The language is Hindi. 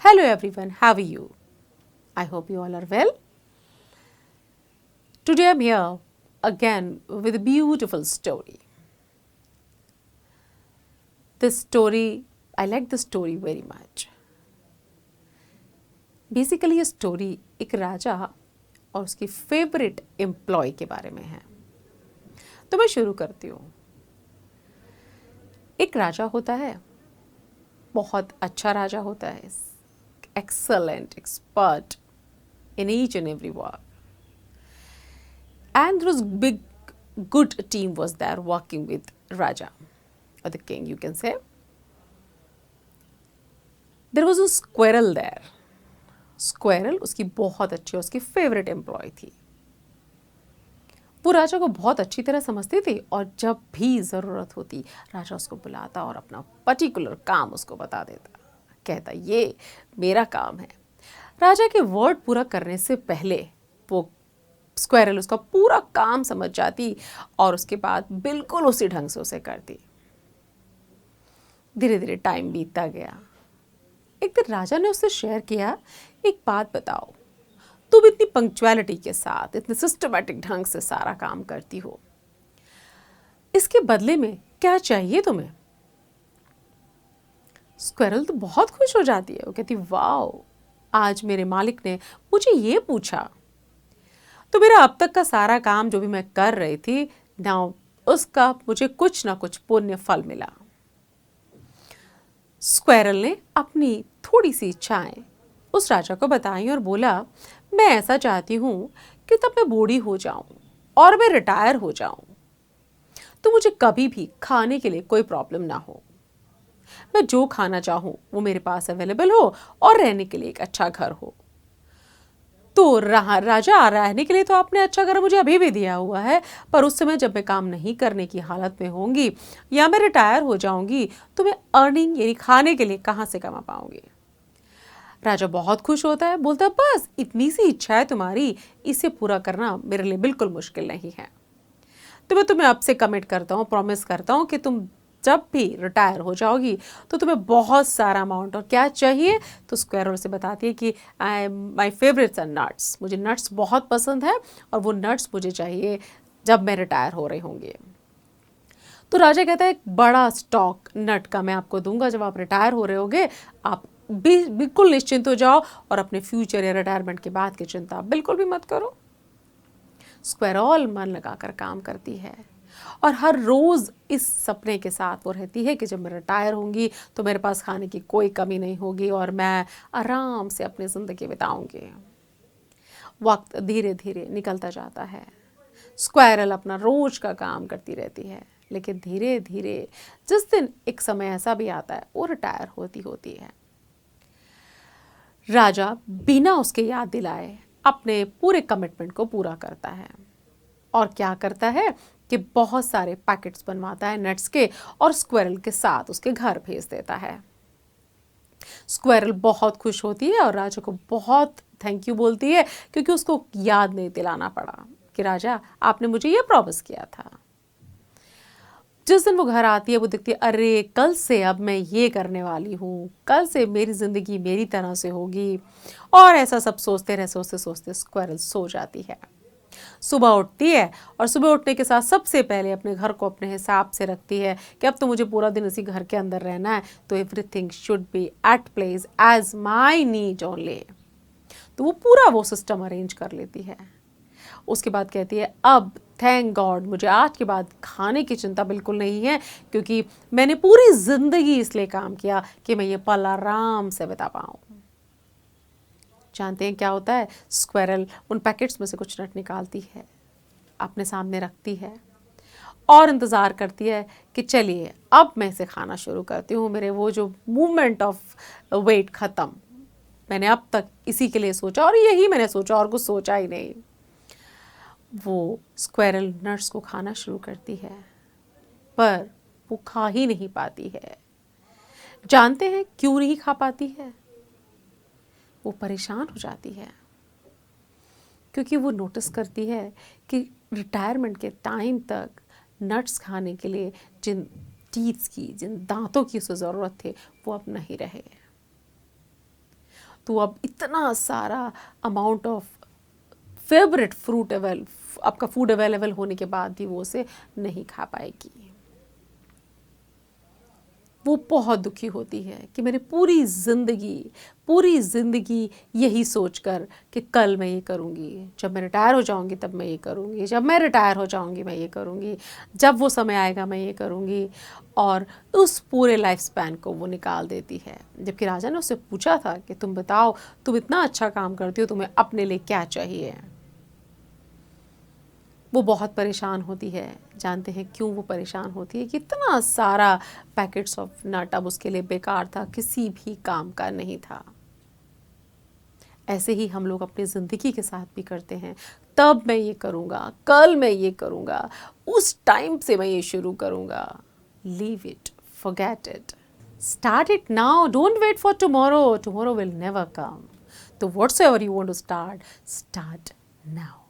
Hello everyone, how are you? I hope you all are well. Today I'm here again with a beautiful story. This story, I like this story very much. Basically ये स्टोरी एक राजा और उसकी फेवरेट एम्प्लॉय के बारे में है। तो मैं शुरू करती हूँ। एक राजा होता है, बहुत अच्छा राजा होता है, excellent, expert in each and every work. And there was big, good team was there working with Raja or the king, you can say. There was a squirrel there. Squirrel उसकी बहुत अच्छी, उसकी फेवरेट एम्प्लॉय थी। वो राजा को बहुत अच्छी तरह समझती थी और जब भी ज़रूरत होती राजा उसको बुलाता और अपना पर्टिकुलर काम उसको बता देता, कहता ये मेरा काम है। राजा के वर्ड पूरा करने से पहले वो स्क्वायरल उसका पूरा काम समझ जाती और उसके बाद बिल्कुल उसी ढंग से उसे करती। धीरे धीरे टाइम बीतता गया। एक दिन राजा ने उससे शेयर किया, एक बात बताओ, तुम इतनी पंक्चुअलिटी के साथ इतने सिस्टमैटिक ढंग से सारा काम करती हो, इसके बदले में क्या चाहिए तुम्हें? स्क्वायरल तो बहुत खुश हो जाती है। वो कहती वाओ, आज मेरे मालिक ने मुझे ये पूछा तो मेरा अब तक का सारा काम जो भी मैं कर रही थी ना, उसका मुझे कुछ ना कुछ पुण्य फल मिला। स्क्वायरल ने अपनी थोड़ी सी इच्छाएं उस राजा को बताई और बोला, मैं ऐसा चाहती हूँ कि तब मैं बूढ़ी हो जाऊं और मैं रिटायर हो जाऊं तो मुझे कभी भी खाने के लिए कोई प्रॉब्लम ना हो। मैं जो खाना चाहूं वो मेरे पास अवेलेबल हो और रहने के लिए एक अच्छा घर हो। तो राजा, रहने के लिए तो आपने अच्छा घर मुझे अभी भी दिया हुआ है, पर उस समय जब मैं काम नहीं करने की हालत में होंगी या मैं रिटायर हो जाऊंगी तो मैं अर्निंग यानी खाने के लिए कहाँ से कमा पाऊंगी? राजा बहुत खुश होता है, बोलता है बस इतनी सी इच्छा है तुम्हारी, इसे पूरा करना मेरे लिए बिल्कुल मुश्किल नहीं है। तो मैं तुम्हें अब से कमिट करता हूँ, प्रॉमिस करता हूँ कि तुम जब भी रिटायर हो जाओगी तो तुम्हें बहुत सारा अमाउंट और क्या चाहिए। तो स्क्वायरल से बताती है कि माय फेवरेट्स आर नट्स, मुझे नट्स बहुत पसंद है और वो नट्स मुझे चाहिए जब मैं रिटायर हो रही होंगी। तो राजा कहता है एक बड़ा स्टॉक नट का मैं आपको दूंगा, जब आप रिटायर हो रहे होगे आप बिल्कुल निश्चिंत हो जाओ और अपने फ्यूचर या रिटायरमेंट के बाद की चिंता बिल्कुल भी मत करो। स्क्वायरल मन लगाकर काम करती है और हर रोज़ इस सपने के साथ वो रहती है कि जब मैं रिटायर होंगी तो मेरे पास खाने की कोई कमी नहीं होगी और मैं आराम से अपनी ज़िंदगी बिताऊंगी। वक्त धीरे धीरे निकलता जाता है। स्क्वायरल अपना रोज का काम करती रहती है, लेकिन धीरे धीरे जिस दिन एक समय ऐसा भी आता है वो रिटायर होती होती है। राजा बिना उसके याद दिलाए अपने पूरे कमिटमेंट को पूरा करता है और क्या करता है कि बहुत सारे पैकेट्स बनवाता है नट्स के और स्क्वायरल के साथ उसके घर भेज देता है। स्क्वायरल बहुत खुश होती है और राजा को बहुत थैंक यू बोलती है क्योंकि उसको याद नहीं दिलाना पड़ा कि राजा आपने मुझे ये प्रॉमिस किया था। जिस दिन वो घर आती है वो देखती है अरे कल से अब मैं ये करने वाली हूँ, कल से मेरी ज़िंदगी मेरी तरह से होगी, और ऐसा सब सोचते सोचते स्क्वायरल सो जाती है। सुबह उठती है और सुबह उठने के साथ सबसे पहले अपने घर को अपने हिसाब से रखती है कि अब तो मुझे पूरा दिन इसी घर के अंदर रहना है, तो everything should be at place as my need only. तो वो पूरा वो सिस्टम अरेंज कर लेती है। उसके बाद कहती है अब थैंक गॉड मुझे आज के बाद खाने की चिंता बिल्कुल नहीं है, क्योंकि मैंने पूरी ज़िंदगी इसलिए काम किया कि मैं ये पल आराम से बिता पाऊँ। जानते हैं क्या होता है? स्क्वायरल उन पैकेट्स में से कुछ नट निकालती है, अपने सामने रखती है और इंतज़ार करती है कि चलिए अब मैं इसे खाना शुरू करती हूँ, मेरे वो जो मूवमेंट ऑफ वेट ख़त्म, मैंने अब तक इसी के लिए सोचा और यही मैंने सोचा और कुछ सोचा ही नहीं। वो स्क्वायरल नट्स को खाना शुरू करती है पर वो खा ही नहीं पाती है। जानते हैं क्यों नहीं खा पाती है? वो परेशान हो जाती है क्योंकि वो नोटिस करती है कि रिटायरमेंट के टाइम तक नट्स खाने के लिए जिन टीथ्स की, जिन दांतों की उसे ज़रूरत थी वो अब नहीं रहे। तो अब इतना सारा अमाउंट ऑफ फेवरेट फ्रूट आपका फूड अवेलेबल होने के बाद भी वो उसे नहीं खा पाएगी। वो बहुत दुखी होती है कि मैंने पूरी ज़िंदगी यही सोचकर कि कल मैं ये करूँगी, जब मैं रिटायर हो जाऊँगी तब मैं ये करूँगी, जब मैं रिटायर हो जाऊँगी मैं ये करूँगी, जब वो समय आएगा मैं ये करूँगी, और उस पूरे लाइफ स्पैन को वो निकाल देती है। जबकि राजा ने उससे पूछा था कि तुम बताओ, तुम इतना अच्छा काम करती हो, तुम्हें अपने लिए क्या चाहिए। वो बहुत परेशान होती है। जानते हैं क्यों वो परेशान होती है? कि इतना सारा पैकेट्स ऑफ नट अब उसके लिए बेकार था, किसी भी काम का नहीं था। ऐसे ही हम लोग अपनी ज़िंदगी के साथ भी करते हैं। तब मैं ये करूँगा, कल मैं ये करूँगा, उस टाइम से मैं ये शुरू करूँगा। Leave it, forget it, start it now, don't wait for tomorrow, tomorrow will never come. तो whatsoever you want to start, start now.